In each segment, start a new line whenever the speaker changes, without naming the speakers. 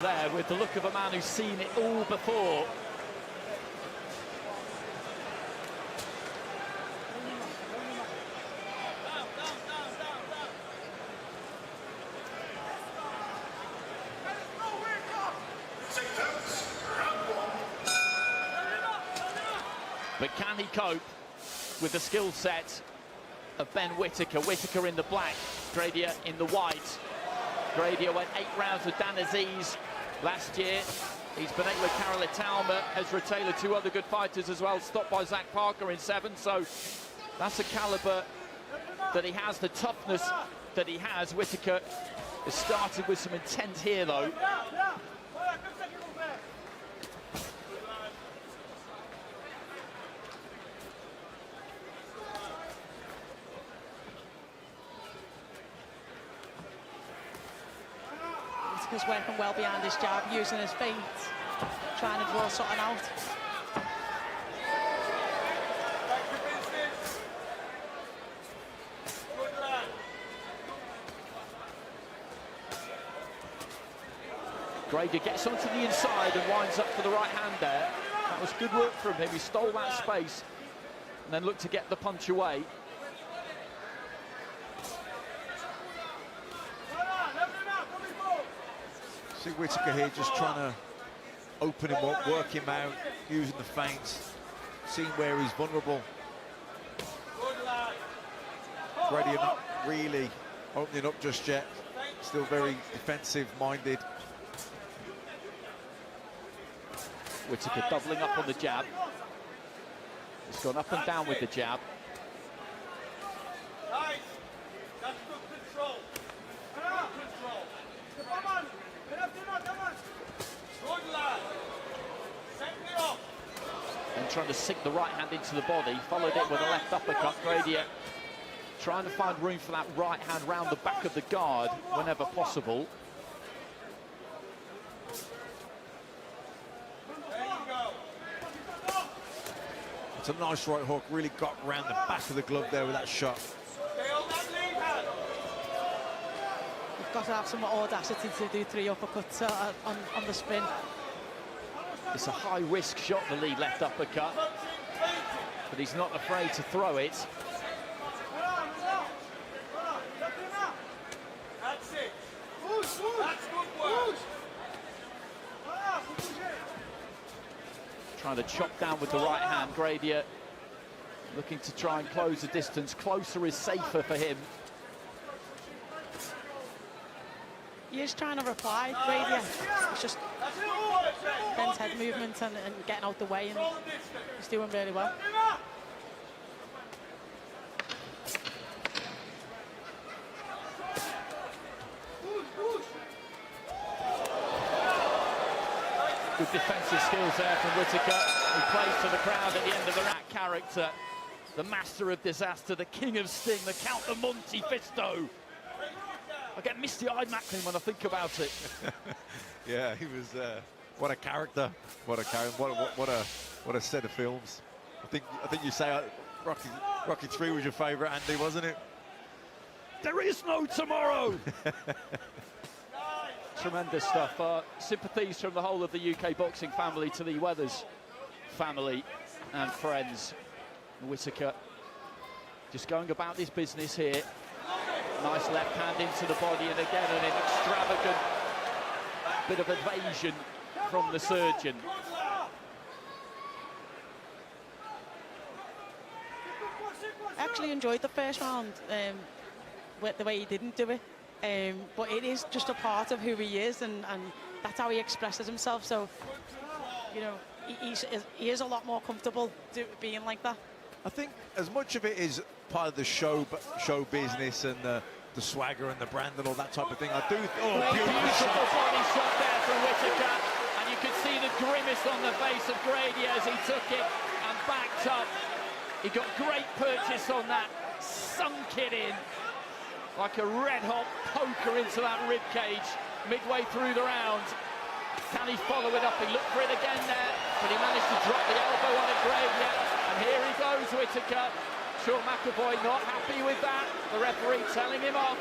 There with the look of a man who's seen it all before. But can he cope with the skill set of BeEn Whittaker? Whittaker in the black, Gradia in the white. Gradia went 8 rounds with Dan Aziz last year. He's been 8 with Khalid Talma, Ezra Taylor, 2 other good fighters as well, stopped by Zach Parker in 7. So that's the caliber that he has, the toughness that he has. Whittaker has started with some intent here though.
Whittaker's working well behind his jab, using his feet, trying to draw something out.
Gradia gets onto the inside and winds up for the right hand there. That was good work from him. He stole that space and then looked to get the punch away.
See Whittaker here just trying to open him up, work him out, using the feints, seeing where he's vulnerable. Gradia not really opening up just yet, still very defensive-minded.
Whittaker doubling up on the jab. He's gone up and down with the jab.
Nice. That's good control. Good control. Good lad. Set me off.
And trying to sink the right hand into the body. Followed it with a left uppercut. Gradia trying to find room for that right hand round the back of the guard whenever possible.
It's a nice right hook, really got round the back of the glove there with that shot.
You've got to have some audacity to do 3 uppercuts on the spin.
It's a high-risk shot, the lead left uppercut, but he's not afraid to throw it.
That's it. That's good work.
Trying to chop down with the right hand. Gradia looking to try and close the distance. Closer is safer for him.
He is trying to reply, Gradia. It's just BeEn's head movement and getting out the way, and he's doing really well.
Good defensive skills there from Whittaker, who plays to the crowd at the end of the rat character. The master of disaster, the king of sting, the Count of Monte Fisto. I get misty-eyed, Macklin, when I think about it.
Yeah, he was. What a character! What a character! What a set of films. I think you say Rocky 3 was your favourite, Andy, wasn't it?
There is no tomorrow. Tremendous stuff. Sympathies from the whole of the UK boxing family to the Weathers family and friends. Whittaker just going about his business here. Nice left hand into the body, and again an extravagant bit of evasion from the surgeon.
I actually enjoyed the first round, with the way he didn't do it. But it is just a part of who he is, and that's how he expresses himself. So, you know, he is a lot more comfortable being like that.
I think as much of it is part of the show business and the swagger and the brand and all that type of thing. I do. Oh,
beautiful body shot there from Whittaker, and you could see the grimace on the face of Gradia as he took it and backed up. He got great purchase on that, sunk it in like a red-hot poker into that rib cage midway through the round. Can he follow it up? He looked for it again there, but he managed to drop the elbow on it, Gradia. And here he goes, Whittaker. Sean McAvoy not happy with that. The referee telling him off.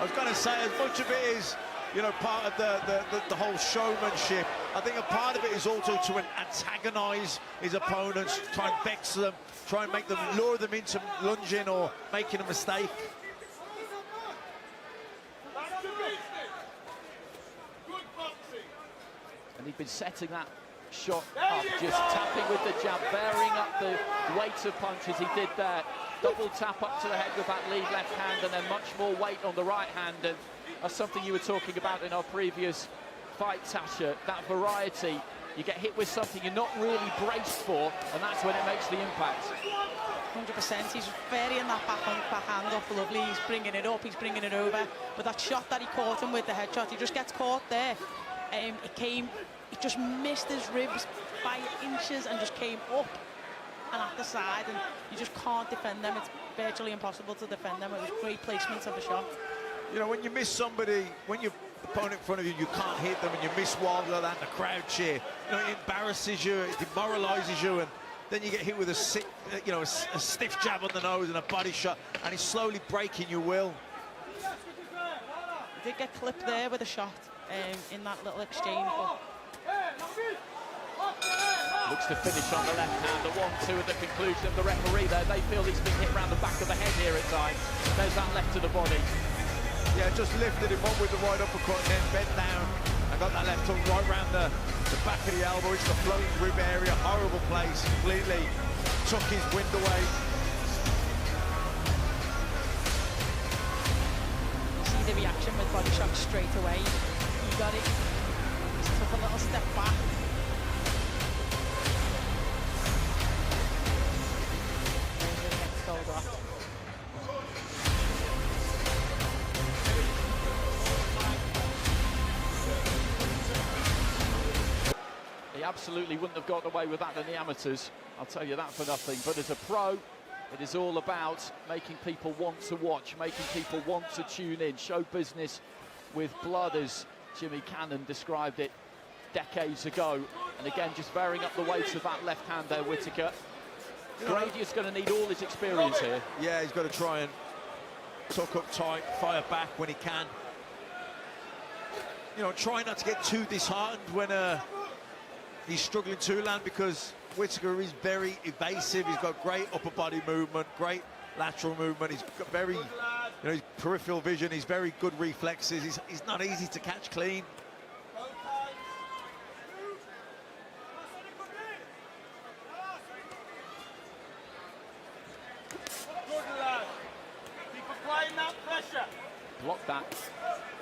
I was going to say, as much of it is you know, part of the whole showmanship. I think a part of it is also to antagonise his opponents, try and vex them, try and make them, lure them into lunging or making a mistake.
And he'd been setting that shot up, just tapping with the jab, varying up the weight of punches he did there. Double tap up to the head with that lead left hand, and then much more weight on the right hand. And that's something you were talking about in our previous fight, Tasha, that variety. You get hit with something you're not really braced for, and that's when it makes the impact.
100%. He's varying that backhand off lovely. He's bringing it up, he's bringing it over. But that shot that he caught him with, the headshot, he just gets caught there. It just missed his ribs by inches and just came up and at the side, and you just can't defend them. It's virtually impossible to defend them. It was great placement of a shot.
You know, when you miss somebody, when your opponent in front of you, you can't hit them, and you miss wild like that, and the crowd cheer. You know, it embarrasses you, it demoralises you, and then you get hit with a stiff jab on the nose and a body shot, and it's slowly breaking your will.
He did get clipped there with a shot in that little exchange. But
looks to finish on the left hand, the 1-2 at the conclusion of the referee there. They feel he's been hit around the back of the head here at times. There's that left to the body.
Yeah, just lifted him up with the right uppercut and then bent down and got that left hook right round the back of the elbow. It's the floating rib area, horrible place, completely took his wind away.
See the reaction with body shot straight away. He got it. Just took a little step back.
He absolutely wouldn't have got away with that in the amateurs, I'll tell you that for nothing. But as a pro, it is all about making people want to watch, making people want to tune in. Show business with blood, as Jimmy Cannon described it decades ago. And again, just varying up the weight of that left hand there, Whittaker. Gradia's going to need all his experience here.
Yeah, he's got to try and tuck up tight, fire back when he can. You know, try not to get too disheartened when he's struggling to land, because Whittaker is very evasive. He's got great upper body movement, great lateral movement. He's got very, you know, his peripheral vision. He's very good reflexes. He's not easy to catch clean.
Block that,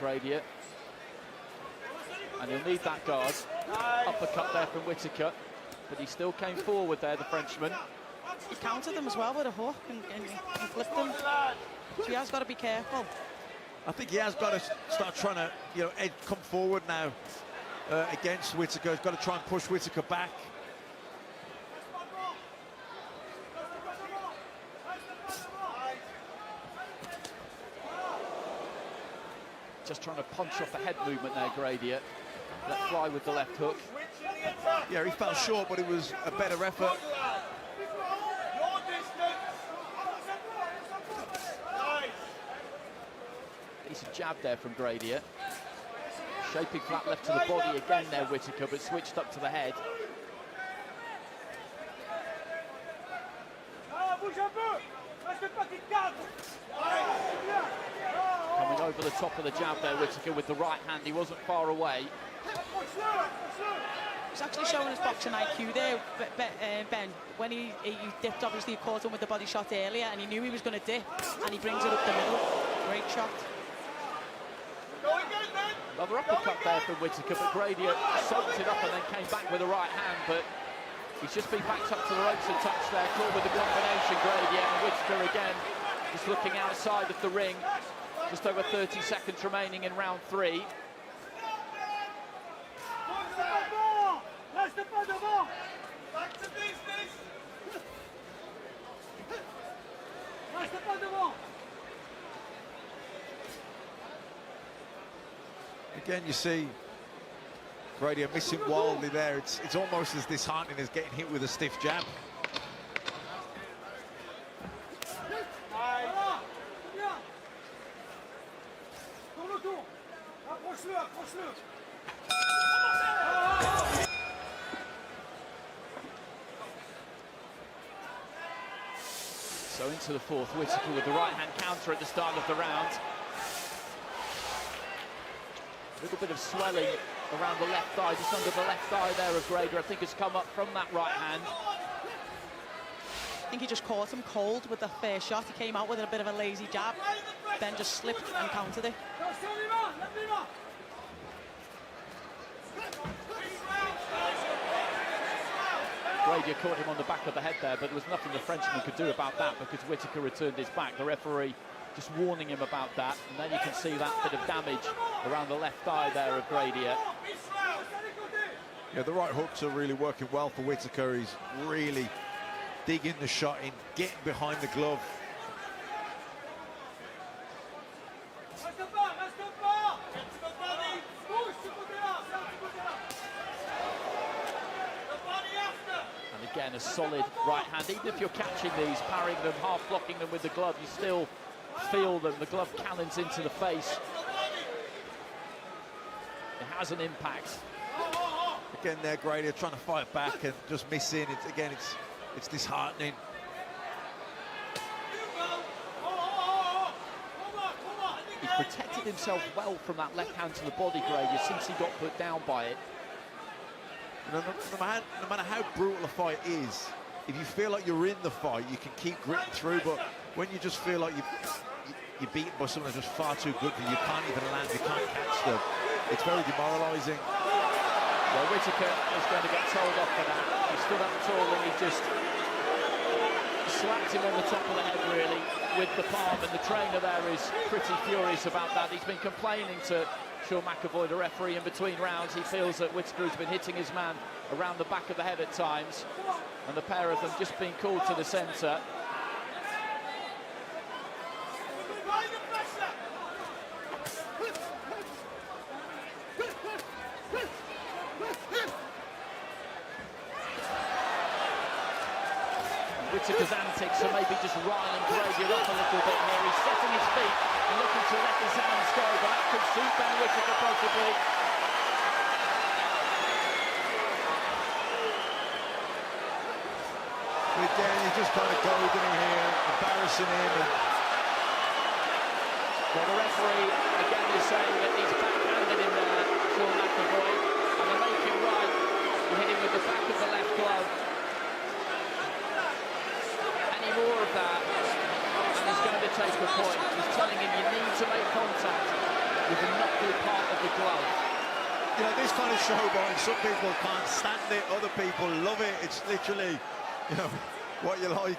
Gradia. And he'll need that guard. Uppercut there from Whittaker, but he still came forward there, the Frenchman.
He countered them as well with a hook and flipped them. So he has got to be careful.
I think he has got to start trying to, you know, come forward now against Whittaker. He's got to try and push Whittaker back.
Just trying to punch off the head movement there, Gradia. Let fly with the left hook.
Yeah, he fell short, but it was a better effort.
Decent jab there from Gradia. Shaping flat left to the body again there, Whittaker, but switched up to the head. Coming over the top of the jab there, Whittaker, with the right hand. He wasn't far away.
He's actually showing his boxing IQ there, Ben. When he dipped, obviously he caught him with the body shot earlier, and he knew he was going to dip, and he brings it up the middle. Great shot.
Another uppercut there from Whittaker, but Gradia soaked it up and then came back with the right hand, but he's just been backed up to the ropes and touched there. Caught with the combination, Gradia, and Whittaker again just looking outside of the ring. Just over 30 seconds remaining in round 3.
Again, you see Gradia missing wildly there. It's almost as disheartening as getting hit with a stiff jab.
So into the fourth, Whittaker with the right-hand counter at the start of the round. A little bit of swelling around the left thigh, just under the left thigh there of Gradia, I think has come up from that right hand.
I think he just caught him cold with the first shot. He came out with a bit of a lazy jab, then just slipped and countered it.
Gradia caught him on the back of the head there, but there was nothing the Frenchman could do about that because Whittaker returned his back. The referee just warning him about that, and then you can see that bit of damage around the left thigh there of Gradia.
Yeah, the right hooks are really working well for Whittaker. He's really digging the shot in, getting behind the glove.
And again, a solid right hand. Even if you're catching these, parrying them, half blocking them with the glove, you still feel them. The glove cannons into the face. It has an impact.
Again, there, Gradia trying to fight back and just missing. It's disheartening.
He's protected himself well from that left hand to the body, Gradia, since he got put down by it.
You know, no matter how brutal a fight is, if you feel like you're in the fight, you can keep gritting through. But when you just feel like you're beaten by someone that's just far too good for you, you can't even land, you can't catch them. It's very demoralising.
Well, Whittaker is going to get told off for that. He stood up tall and he just slapped him on the top of the head, really, with the palm, and the trainer there is pretty furious about that. He's been complaining to Sean McAvoy, the referee, in between rounds. He feels that Whittaker has been hitting his man around the back of the head at times, and the pair of them just being called to the centre. Whittaker's antics are maybe just riling Gradia up a little bit here. He's setting his feet and looking to let his hands go, but that could suit Ben Whittaker possibly.
Again, he's just kind of goading him here, embarrassing him.
Well, the referee again is saying that he's backhanded in there, Sean McAvoy, and they make it right. You hit him with the back of the left glove. More of that, and he's going to take a point. He's telling him you need to make contact with the knuckle part of the glove.
You know, this kind of showboating, some people can't stand it, other people love it. It's literally, you know, what you like.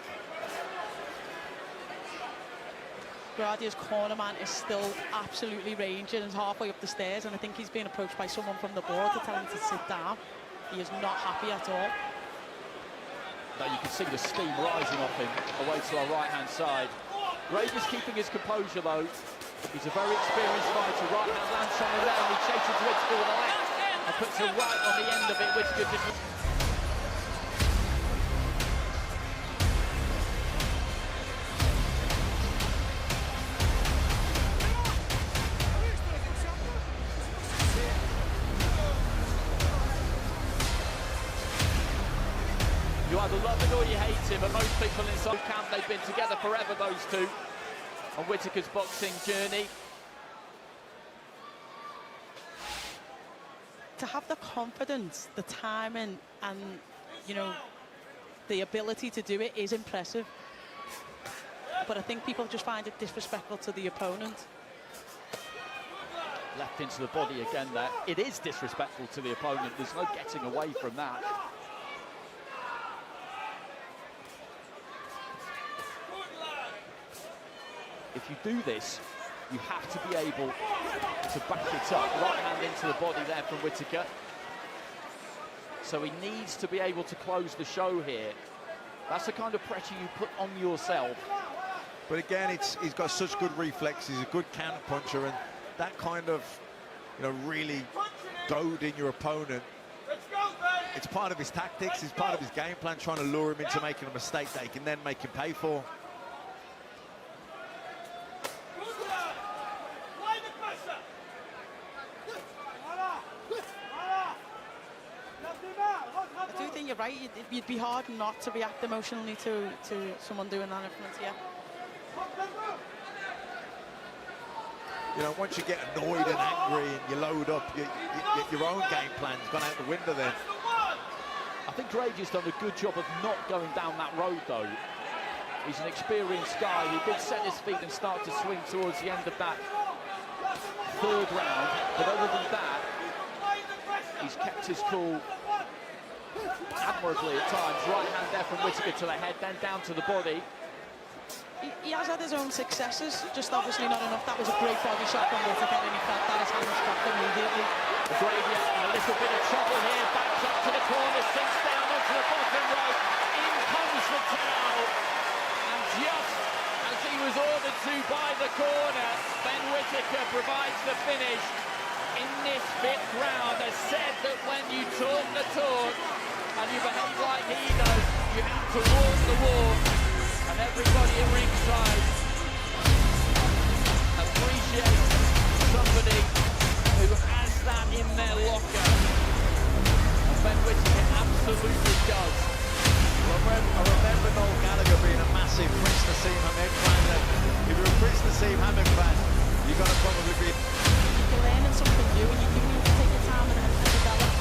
Gradia's corner man is still absolutely raging and halfway up the stairs, and I think he's being approached by someone from the board to tell him to sit down. He is not happy at all.
Now you can see the steam rising off him away to our right-hand side. Gradia's keeping his composure, though. He's a very experienced fighter. Right-hand lands something there, and he chases Whittaker with the left and puts a right on the end of it. Whittaker just... You either love him or you hate him, and most people inside camp, they've been together forever, those two, on Whittaker's boxing journey.
To have the confidence, the timing, and, you know, the ability to do it is impressive. But I think people just find it disrespectful to the opponent.
Left into the body again there. It is disrespectful to the opponent. There's no getting away from that. If you do this, you have to be able to back it up. Right hand into the body there from Whittaker. So he needs to be able to close the show here. That's the kind of pressure you put on yourself.
But again, he's got such good reflexes, he's a good counter puncher, and that kind of, you know, really goading your opponent. It's part of his tactics, it's part of his game plan, trying to lure him into making a mistake that he can then make him pay for.
right. You'd be hard not to react emotionally to someone doing that in front of you.
You know, once you get annoyed and angry and you load up, your own game plan's gone out the window then.
I think Gradia's done a good job of not going down that road, though. He's an experienced guy. He did set his feet and start to swing towards the end of that third round, but other than that, he's kept his cool admirably at times. Right hand there from Whittaker to the head, then down to the body.
He has had his own successes, just obviously not enough. That was a great body shot from Whittaker, and he felt that his hands dropped immediately.
Gradia in a little bit of trouble here, backs up to the corner, sinks down onto the bottom rope. In comes the towel, and just as he was ordered to by the corner, Ben Whittaker provides the finish in this fifth round. Has said that when you talk the talk and you behave like he does, you have to walk the walk. And everybody at ringside appreciates somebody who has that in their locker. And Ben Whittaker absolutely does.
I remember Noel Gallagher being a massive Prince Nassim Hamed fan. If you're a Prince Nassim Hamed fan, you've got to probably be...
You're learning something new, and you need to take your time and develop.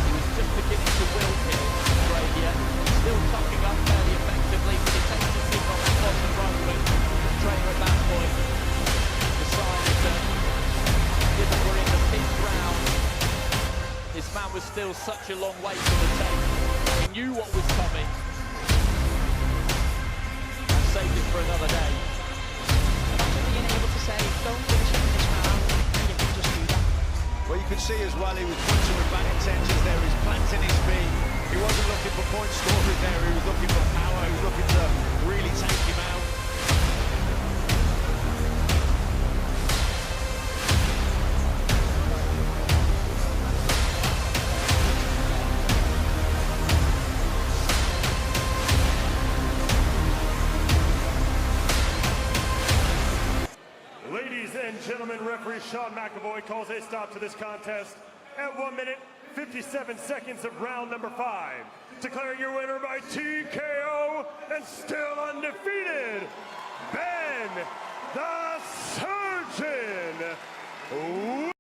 He was just beginning to wilt here, Gradia. Still tucking up fairly effectively, but he takes his feet on that bottom rope, and the trainer at that point decided that, given we're in the fifth round, his man was still such a long way from the tape. He knew what was coming and saved it for another day.
Imagine being able to say, don't finish it in this round, and you can just do that.
Well, you could see as well, he was punching with bad intentions there. He was planting his feet. He wasn't looking for point scoring there. He was looking for power. He was looking to really take him out.
Ladies and gentlemen, referee Sean McAvoy calls a stop to this contest at 1 minute, 57 seconds of round number 5. Declaring your winner by TKO and still undefeated, BeEn the Surgeon